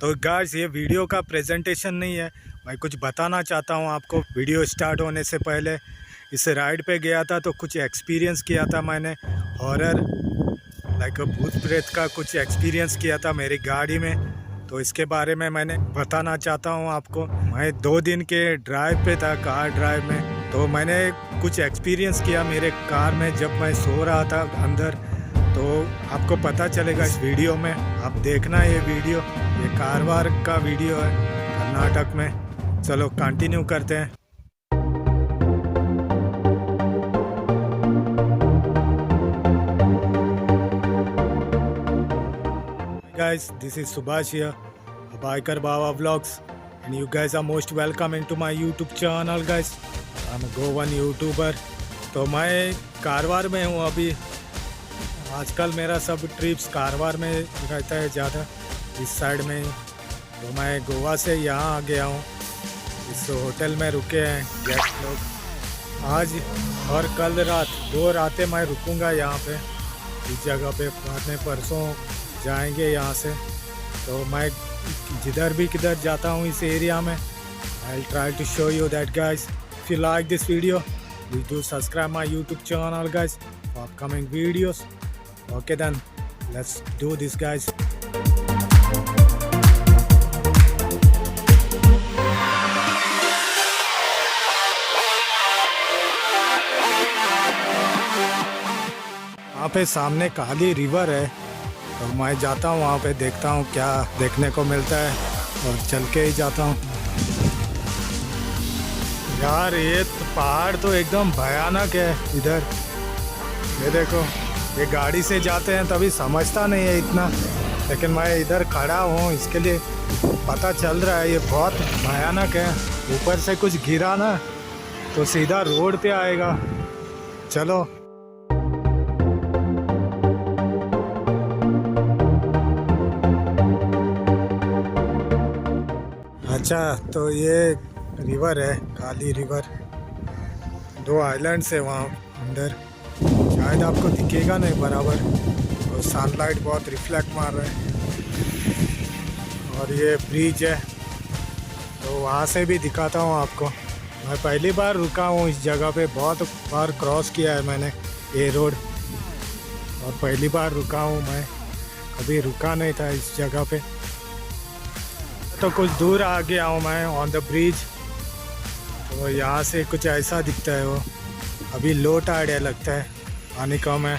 तो गाइस ये वीडियो का प्रेजेंटेशन नहीं है, मैं कुछ बताना चाहता हूँ आपको। वीडियो स्टार्ट होने से पहले इस राइड पे गया था तो कुछ एक्सपीरियंस किया था मैंने, हॉरर लाइक भूत प्रेत का कुछ एक्सपीरियंस किया था मेरी गाड़ी में। तो इसके बारे में मैंने बताना चाहता हूँ आपको। मैं 2 दिन के ड्राइव पे था, कार ड्राइव में। तो मैंने कुछ एक्सपीरियंस किया मेरे कार में जब मैं सो रहा था अंदर। तो आपको पता चलेगा इस वीडियो में, आप देखना ये वीडियो। ये कारवार का वीडियो है कर्नाटक में। चलो कंटिन्यू करते हैं। Guys, this is Subhash here, a biker Baba vlogs, and you guys are most welcome into my YouTube channel guys. I'm a Goan YouTuber। तो मैं कारवार में हूँ अभी। आजकल मेरा सब ट्रिप्स कारवार में रहता है ज़्यादा, इस साइड में ही। तो मैं गोवा से यहाँ आ गया हूँ, इस होटल में रुके हैं गेस्ट लोग। आज और कल रात 2 रातें मैं रुकूँगा यहाँ पे, इस जगह पे। बाद में परसों जाएंगे यहाँ से। तो मैं जिधर भी किधर जाता हूँ इस एरिया में, I try to show you that guys. If you like this video please do subscribe my YouTube channel guys for upcoming videos. Okay then let's do this guys. वहाँ पे सामने काली रिवर है, तो मैं जाता हूँ वहाँ पे, देखता हूँ क्या देखने को मिलता है और चल के ही जाता हूँ। यार ये तो पहाड़ तो एकदम भयानक है इधर। ये देखो, ये गाड़ी से जाते हैं तभी समझता नहीं है इतना, लेकिन मैं इधर खड़ा हूँ इसके लिए पता चल रहा है ये बहुत भयानक है। ऊपर से कुछ गिरा ना तो सीधा रोड पे आएगा। चलो अच्छा, तो ये रिवर है काली रिवर। 2 आइलैंड्स है वहाँ अंदर, शायद आपको दिखेगा नहीं बराबर, और सनलाइट बहुत रिफ्लेक्ट मार रहा है। और ये ब्रिज है, तो वहाँ से भी दिखाता हूँ आपको। मैं पहली बार रुका हूँ इस जगह पे, बहुत बार क्रॉस किया है मैंने ये रोड, और पहली बार रुका हूँ मैं, कभी रुका नहीं था इस जगह पे। तो कुछ दूर आ गया हूँ मैं ऑन द ब्रिज। तो यहाँ से कुछ ऐसा दिखता है वो। अभी लो टाइड है लगता है, पानी कम है।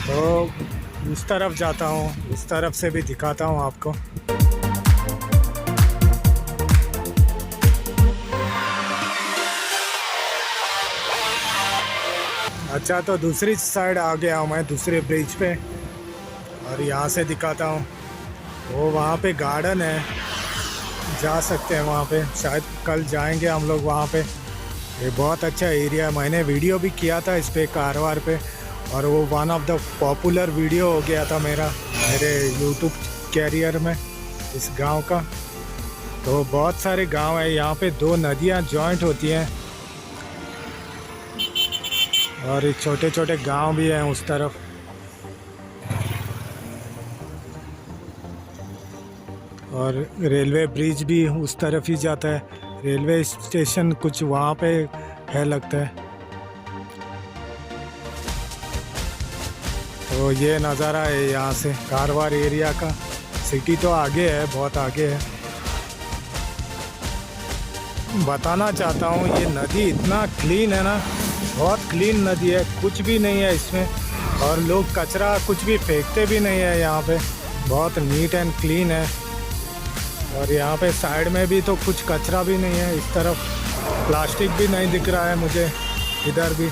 तो उस तरफ जाता हूँ, इस तरफ से भी दिखाता हूँ आपको। अच्छा, तो दूसरी साइड आ गया हूँ मैं, दूसरे ब्रिज पे, और यहाँ से दिखाता हूँ। वो वहाँ पे गार्डन है, जा सकते हैं वहाँ पे, शायद कल जाएंगे हम लोग वहाँ पे। ये बहुत अच्छा एरिया है, मैंने वीडियो भी किया था इस पे कारवार पे, और वो one of the popular video हो गया था मेरे यूट्यूब कैरियर में इस गांव का। तो बहुत सारे गांव है यहाँ पे, 2 नदियाँ जॉइंट होती हैं, और छोटे छोटे गांव भी हैं उस तरफ। और रेलवे ब्रिज भी उस तरफ ही जाता है, रेलवे स्टेशन कुछ वहाँ पे है लगता है। तो ये नज़ारा है यहाँ से कारवार एरिया का। सिटी तो आगे है, बहुत आगे है। बताना चाहता हूँ ये नदी इतना क्लीन है ना, बहुत क्लीन नदी है, कुछ भी नहीं है इसमें, और लोग कचरा कुछ भी फेंकते भी नहीं है यहाँ पे, बहुत नीट एंड क्लीन है। और यहाँ पे साइड में भी तो कुछ कचरा भी नहीं है, इस तरफ प्लास्टिक भी नहीं दिख रहा है मुझे इधर भी।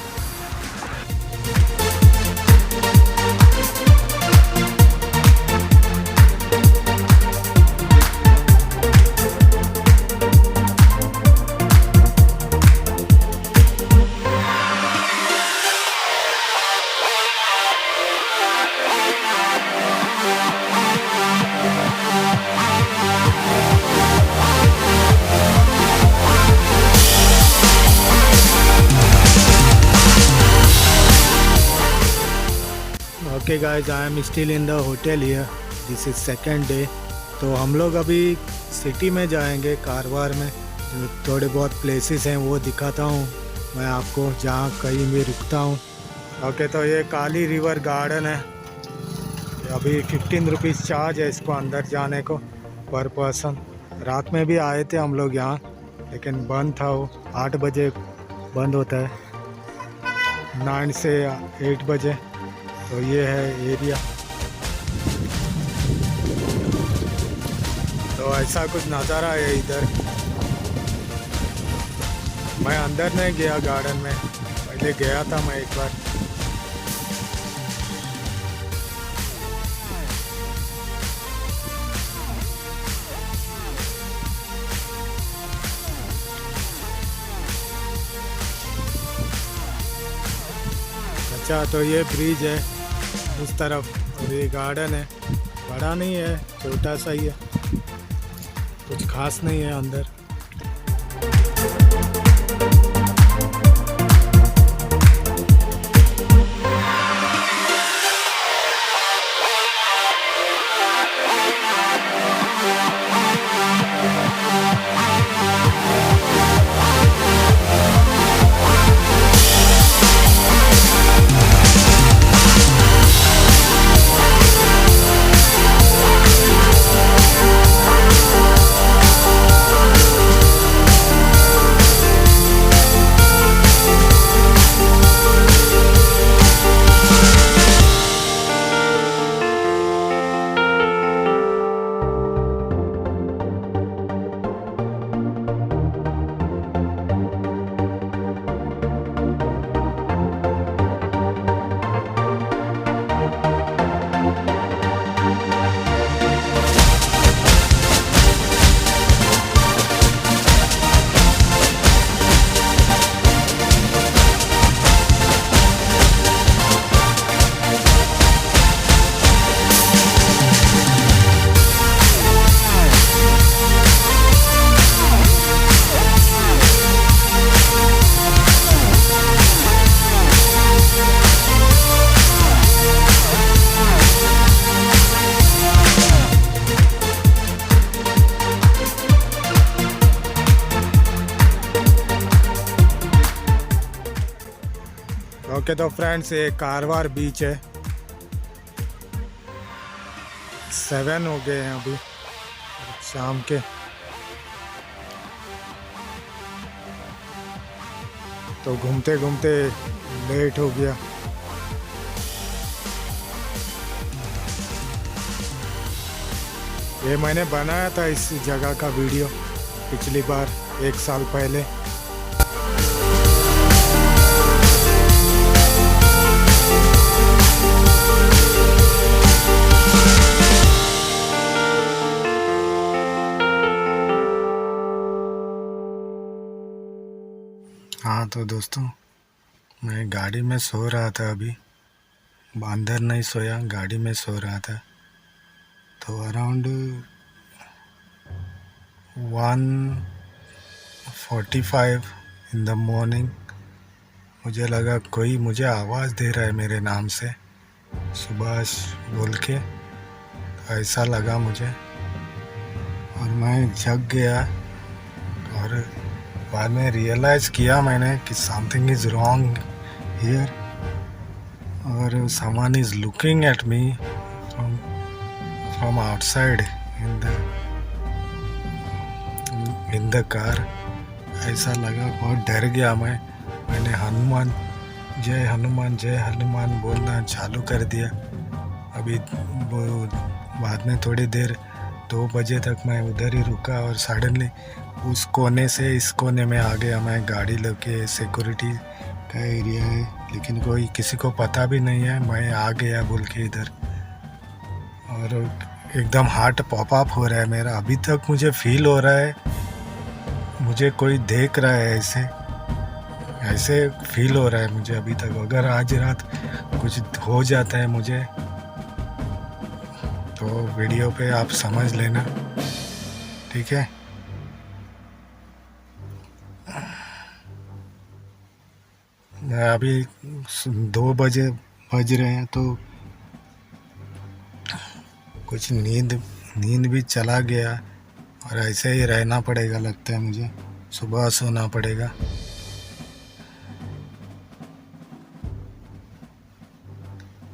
Okay guys, I am still in the hotel here. This is second day. तो हम लोग अभी सिटी में जाएंगे, कारवार में। जो थोड़े बहुत प्लेसेस हैं वो दिखाता हूँ मैं आपको, जहाँ कहीं भी रुकता हूँ। ओके, तो ये काली रिवर गार्डन है। अभी 15 रुपीज़ चार्ज है इसको अंदर जाने को पर पर्सन। रात में भी आए थे हम लोग यहाँ, लेकिन बंद था वो। 8 बजे बंद होता है, 9 से 8 बजे। तो ये है एरिया। तो ऐसा कुछ नज़ारा है इधर। मैं अंदर नहीं गया गार्डन में, पहले गया था मैं एक बार। अच्छा, तो ये ब्रिज है उस तरफ और ये गार्डन है। बड़ा नहीं है, छोटा सा ही है, कुछ खास नहीं है अंदर। ओके, तो फ्रेंड्स ये कारवार बीच है। 7 हो गए हैं अभी शाम के। तो घूमते घूमते लेट हो गया। ये मैंने बनाया था इस जगह का वीडियो पिछली बार, 1 साल पहले। हाँ तो दोस्तों, मैं गाड़ी में सो रहा था अभी। अंदर नहीं सोया, गाड़ी में सो रहा था। तो अराउंड 1:45 इन द मॉर्निंग मुझे लगा कोई मुझे आवाज़ दे रहा है मेरे नाम से, सुभाष बोल के। तो ऐसा लगा मुझे और मैं जग गया। और बाद में रियलाइज़ किया मैंने कि समथिंग इज़ रॉन्ग हियर, और someone is looking at me from outside in the car. ऐसा लगा, बहुत डर गया मैंने हनुमान जय हनुमान बोलना चालू कर दिया। अभी बाद में थोड़ी देर 2 बजे तक मैं उधर ही रुका और सडनली उस कोने से इस कोने में आ गया मैं गाड़ी लेके। सिक्योरिटी का एरिया है, लेकिन कोई किसी को पता भी नहीं है मैं आ गया बोल के इधर। और एकदम हार्ट पॉप अप हो रहा है मेरा। अभी तक मुझे फील हो रहा है मुझे कोई देख रहा है, ऐसे फील हो रहा है मुझे अभी तक। अगर आज रात कुछ हो जाता है मुझे तो वीडियो पे आप समझ लेना, ठीक है। अभी 2 बजे बज रहे हैं, तो कुछ नींद नींद भी चला गया और ऐसे ही रहना पड़ेगा लगता है मुझे, सुबह सोना पड़ेगा।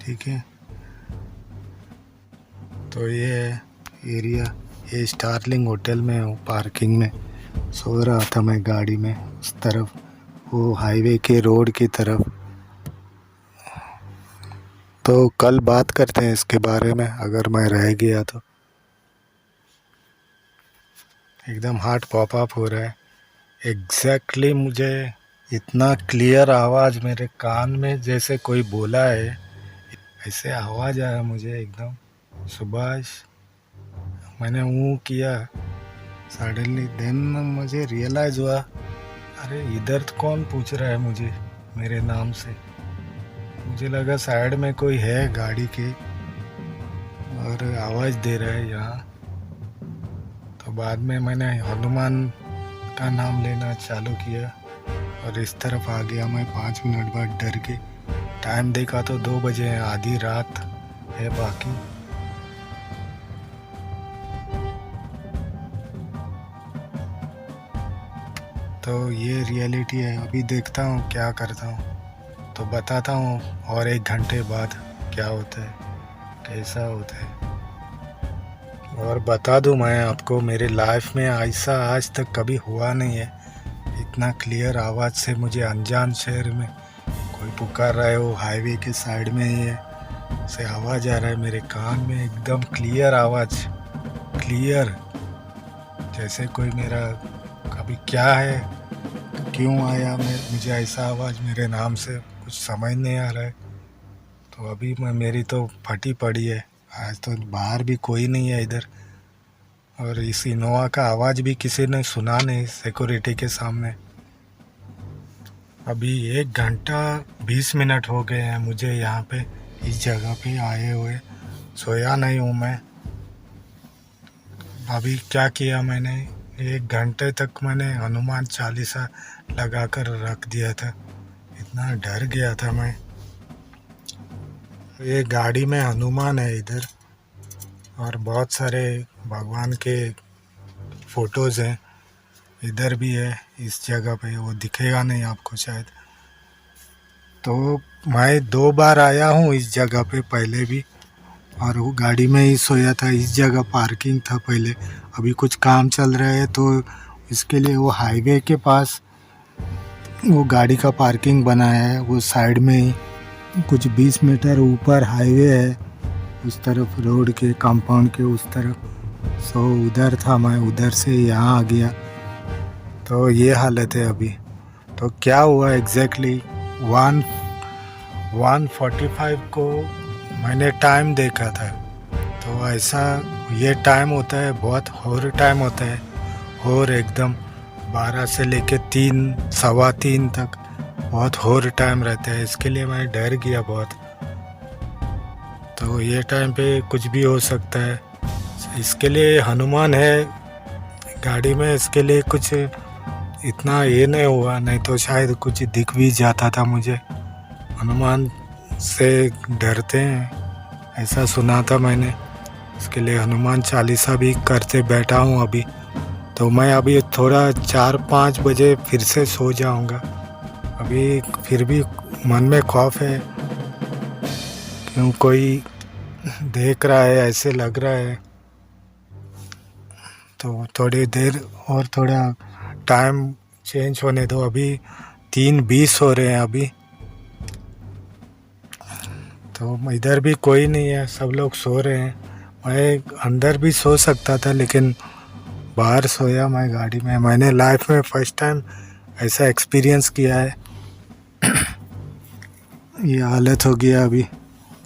ठीक है, तो ये है एरिया, ये स्टारलिंग होटल में हूँ, पार्किंग में सो रहा था मैं गाड़ी में, उस तरफ वो हाईवे के रोड की तरफ। तो कल बात करते हैं इसके बारे में, अगर मैं रह गया तो। एकदम हार्ट पॉप अप हो रहा है एग्जैक्टली मुझे, इतना क्लियर आवाज़ मेरे कान में जैसे कोई बोला है, ऐसे आवाज़ आया मुझे एकदम। सुभाष, मैंने किया सडनली, देन मुझे रियलाइज़ हुआ, अरे इधर तो कौन पूछ रहा है मुझे मेरे नाम से। मुझे लगा साइड में कोई है गाड़ी के और आवाज़ दे रहा है यहाँ। तो बाद में मैंने हनुमान का नाम लेना चालू किया और इस तरफ आ गया मैं 5 मिनट बाद डर के। टाइम देखा तो 2 बजे हैं, आधी रात है बाकी। तो ये रियलिटी है, अभी देखता हूँ क्या करता हूँ, तो बताता हूँ और 1 घंटे बाद क्या होता है, कैसा होता है। और बता दूँ मैं आपको, मेरे लाइफ में ऐसा आज तक कभी हुआ नहीं है, इतना क्लियर आवाज़ से मुझे अनजान शहर में कोई पुकार रहा है, वो हाईवे के साइड में ही है, से आवाज़ आ रहा है मेरे कान में, एकदम क्लियर आवाज़, क्लियर जैसे कोई मेरा, कभी क्या है, क्यों आया मुझे ऐसा आवाज़ मेरे नाम से, कुछ समझ नहीं आ रहा है। तो अभी मेरी तो फटी पड़ी है, आज तो बाहर भी कोई नहीं है इधर, और इस इनोवा का आवाज़ भी किसी ने सुना नहीं सिक्योरिटी के सामने। अभी 1 घंटा 20 मिनट हो गए हैं मुझे यहाँ पे, इस जगह पे आए हुए, सोया नहीं हूँ मैं। अभी क्या किया मैंने, 1 घंटे तक मैंने हनुमान चालीसा लगा कर रख दिया था, इतना डर गया था मैं। ये गाड़ी में हनुमान है इधर, और बहुत सारे भगवान के फोटोज़ हैं, इधर भी है इस जगह पे, वो दिखेगा नहीं आपको शायद। तो मैं 2 बार आया हूँ इस जगह पे पहले भी, और वो गाड़ी में ही सोया था। इस जगह पार्किंग था पहले, अभी कुछ काम चल रहा है तो इसके लिए वो हाईवे के पास वो गाड़ी का पार्किंग बनाया है, वो साइड में ही कुछ 20 मीटर ऊपर हाईवे है, उस तरफ रोड के कंपाउंड के उस तरफ। सो उधर था मैं, उधर से यहाँ आ गया। तो ये हालत है अभी। तो क्या हुआ एग्जैक्टली, 1:45 को मैंने टाइम देखा था। तो ऐसा ये टाइम होता है, बहुत हॉर टाइम होता है, हॉर एकदम 12 से लेके 3, सवा 3 तक बहुत हॉर टाइम रहता है। इसके लिए मैं डर गया बहुत। तो ये टाइम पे कुछ भी हो सकता है, इसके लिए हनुमान है गाड़ी में, इसके लिए कुछ इतना ये नहीं हुआ, नहीं तो शायद कुछ दिख भी जाता था मुझे। हनुमान से डरते हैं ऐसा सुना था मैंने, इसके लिए हनुमान चालीसा भी करते बैठा हूँ अभी। तो मैं अभी थोड़ा 4-5 बजे फिर से सो जाऊँगा। अभी फिर भी मन में खौफ है, क्यों कोई देख रहा है ऐसे लग रहा है। तो थोड़ी देर और, थोड़ा टाइम चेंज होने दो, अभी 3:20 हो रहे हैं अभी। तो इधर भी कोई नहीं है, सब लोग सो रहे हैं। मैं अंदर भी सो सकता था, लेकिन बाहर सोया मैं गाड़ी में। मैंने लाइफ में फर्स्ट टाइम ऐसा एक्सपीरियंस किया है। ये हालत हो गया अभी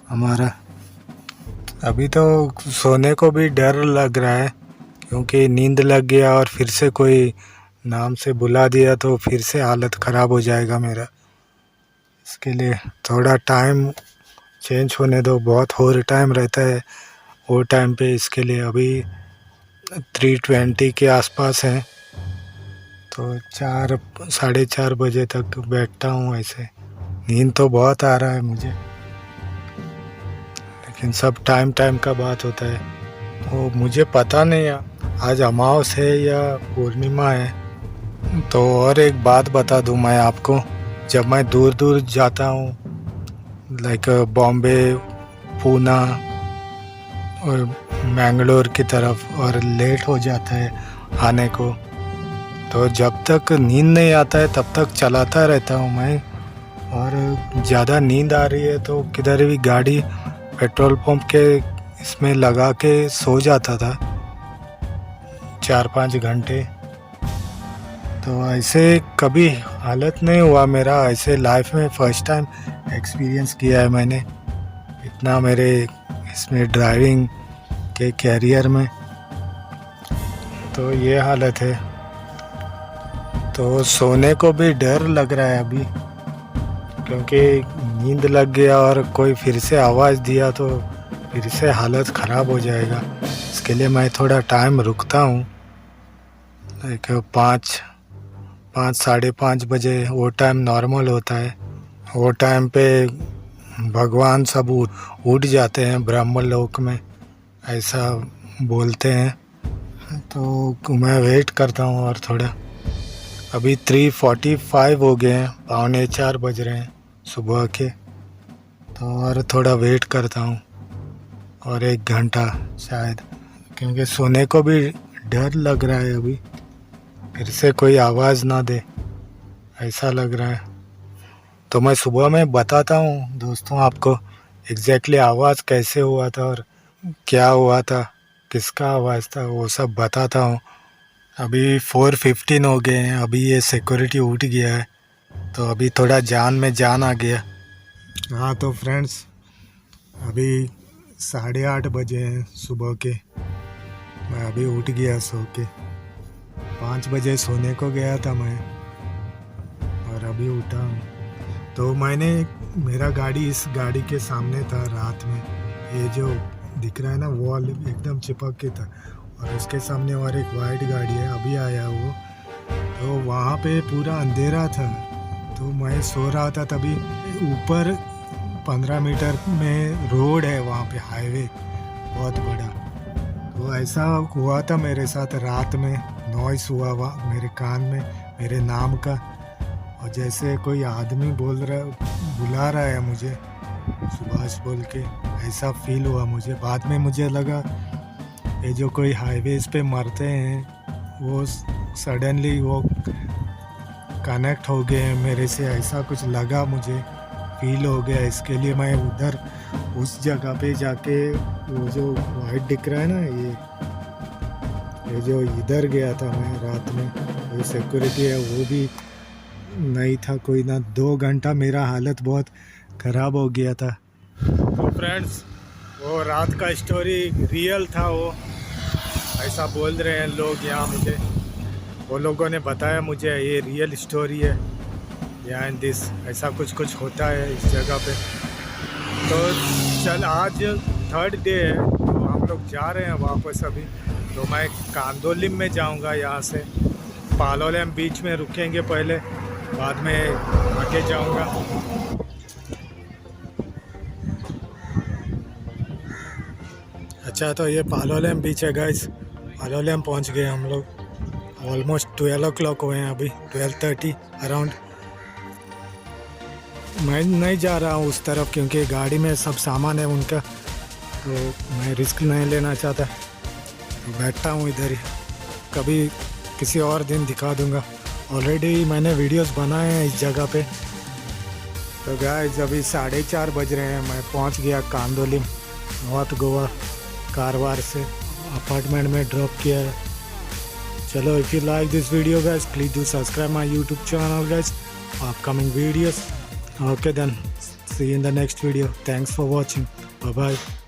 हमारा। अभी तो सोने को भी डर लग रहा है, क्योंकि नींद लग गया और फिर से कोई नाम से बुला दिया तो फिर से हालत ख़राब हो जाएगा मेरा। इसके लिए थोड़ा टाइम चेंज होने दो, बहुत और टाइम रहता है वो टाइम पे। इसके लिए अभी 3:20 के आसपास है, तो 4, 4:30 बजे तक बैठता हूँ ऐसे। नींद तो बहुत आ रहा है मुझे, लेकिन सब टाइम का बात होता है। वो मुझे पता नहीं है आज अमावस है या पूर्णिमा है। तो और एक बात बता दूं मैं आपको, जब मैं दूर दूर जाता हूँ लाइक बॉम्बे, पूना और मैंगलोर की तरफ और लेट हो जाता है आने को, तो जब तक नींद नहीं आता है तब तक चलाता रहता हूँ मैं। और ज़्यादा नींद आ रही है तो किधर भी गाड़ी पेट्रोल पंप के इसमें लगा के सो जाता था 4-5 घंटे। तो ऐसे कभी हालत नहीं हुआ मेरा, ऐसे लाइफ में फर्स्ट टाइम एक्सपीरियंस किया है मैंने इतना मेरे इसमें ड्राइविंग के कैरियर में। तो ये हालत है, तो सोने को भी डर लग रहा है अभी, क्योंकि नींद लग गया और कोई फिर से आवाज़ दिया तो फिर से हालत ख़राब हो जाएगा। इसके लिए मैं थोड़ा टाइम रुकता हूँ, लाइक 5-5:30 बजे वो टाइम नॉर्मल होता है। वो टाइम पे भगवान सब उठ जाते हैं ब्रह्म लोक में, ऐसा बोलते हैं। तो मैं वेट करता हूँ और थोड़ा, अभी 3:45 हो गए हैं, 3:45 बज रहे हैं सुबह के। तो और थोड़ा वेट करता हूँ और 1 घंटा शायद, क्योंकि सोने को भी डर लग रहा है अभी, फिर से कोई आवाज़ ना दे ऐसा लग रहा है। तो मैं सुबह में बताता हूँ दोस्तों आपको एग्जैक्टली आवाज़ कैसे हुआ था और क्या हुआ था, किसका आवाज़ था, वो सब बताता हूँ। अभी 4:15 हो गए हैं, अभी ये सिक्योरिटी उठ गया है, तो अभी थोड़ा जान में जान आ गया। हाँ तो फ्रेंड्स, अभी 8:30 बजे हैं सुबह के, मैं अभी उठ गया सो के। 5 बजे सोने को गया था मैं और अभी उठा हूँ। तो मेरा गाड़ी इस गाड़ी के सामने था रात में, ये जो दिख रहा है ना वॉल एकदम चिपक के था, और उसके सामने और एक वाइट गाड़ी है, अभी आया वो। तो वहाँ पे पूरा अंधेरा था, तो मैं सो रहा था, तभी ऊपर 15 मीटर में रोड है, वहाँ पे हाईवे बहुत बड़ा। तो ऐसा हुआ था मेरे साथ रात में, नॉइस हुआ मेरे कान में मेरे नाम का, और जैसे कोई आदमी बुला रहा है मुझे सुभाष बोल के, ऐसा फील हुआ मुझे। बाद में मुझे लगा ये जो कोई हाईवेज पे मरते हैं वो सडनली वो कनेक्ट हो गए हैं मेरे से, ऐसा कुछ लगा मुझे, फील हो गया। इसके लिए मैं उधर उस जगह पे जाके, वो जो वाइट दिख रहा है ना, ये जो इधर गया था मैं रात में, वो सिक्योरिटी है वो भी नहीं था कोई ना। 2 घंटा मेरा हालत बहुत ख़राब हो गया था। तो फ्रेंड्स, वो रात का स्टोरी रियल था, वो ऐसा बोल रहे हैं लोग यहाँ मुझे, वो लोगों ने बताया मुझे ये रियल स्टोरी है यहाँ इन दिस, ऐसा कुछ होता है इस जगह पे। तो चल आज 3rd डे है, तो हम लोग जा रहे हैं वापस अभी। तो मैं कांदोलिम में जाऊंगा, यहाँ से पालोलेम बीच में रुकेंगे पहले, बाद में आगे जाऊंगा। अच्छा, तो ये पालोलेम बीच है गाइस, पालोलेम पहुंच गए हम लोग। ऑलमोस्ट 12 o'clock हुए हैं अभी, 12:30 अराउंड। मैं नहीं जा रहा हूँ उस तरफ, क्योंकि गाड़ी में सब सामान है उनका, तो मैं रिस्क नहीं लेना चाहता, तो बैठता हूँ इधर ही। कभी किसी और दिन दिखा दूँगा, ऑलरेडी मैंने वीडियोस बनाए हैं इस जगह पे। तो गाइस अभी 4:30 बज रहे हैं, मैं पहुँच गया कांदोलिम, नॉर्थ गोवा। कारवार से अपार्टमेंट में ड्रॉप किया है। चलो, if you like this video guys, please do subscribe my YouTube channel guys, upcoming videos. Okay then, see you in the next video. Thanks for watching. Bye bye.